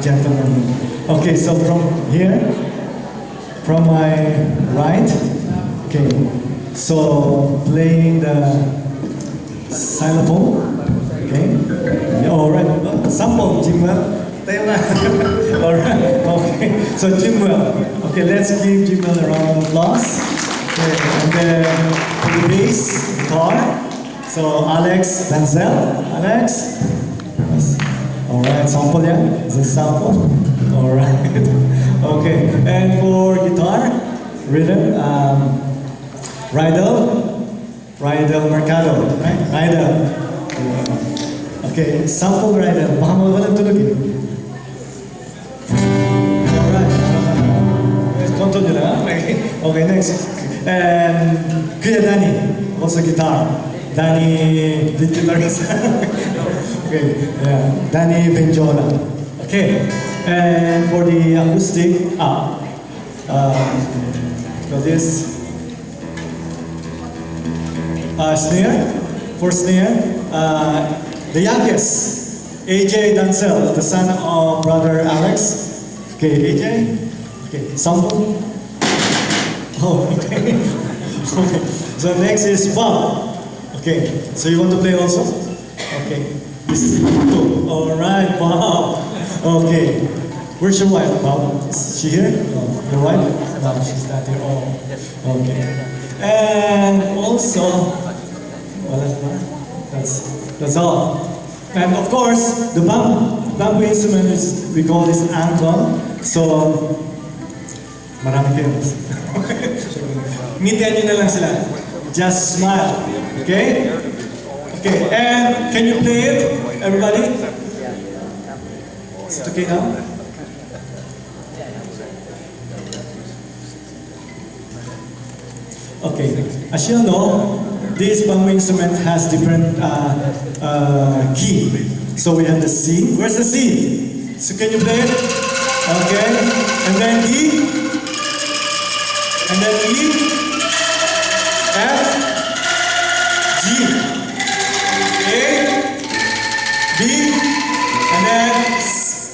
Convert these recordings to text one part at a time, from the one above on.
gentlemen. Okay, so from here, from my right, okay, so playing the xylophone, okay, all right, sample, Jimwell. All right, okay, so Jimwell, okay, let's give Jimwell a round of applause. Okay, and then for the bass guitar, so Alex Denzel, Alex. Yes. All right, sample, yeah? Is this sample? All right. Okay, and for guitar, rhythm, Rydell Mercado, right? Rydell. Okay, sample Rydell. Baka walang tulog eh. All right. Control nyo lang, okay? Okay, next. And Kuya Danny, also guitar. Danny, the guitarist. Okay, yeah, Danny Benjola. Okay, and for the acoustic, for this snare, for snare, the youngest, AJ Dancel, the son of brother Alex. Okay, AJ. Okay, sample. Oh, okay. Okay. So next is Bob. Okay, so you want to play also? Okay. This is cool. All right, Bob. Okay. Where's your wife, Bob? Is she here? No. Your wife? No, she's not here. Oh. Okay. And also, well, that's all. And of course, the bamboo instrument is, we call this anton. So, marami kayo. Ngitian nyo na lang sila. Just smile. Okay? Okay, and can you play it, everybody? Is it okay now? Okay, as you know, this bamboo instrument has different key. So we have the C. Where's the C? So can you play it? Okay, and then E, and then E, F, G. A, B, and then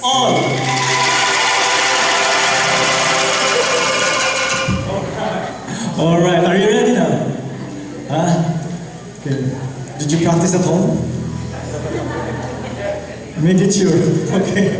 all. All right, are you ready now? Okay. Did you practice at home? Make it sure. Okay.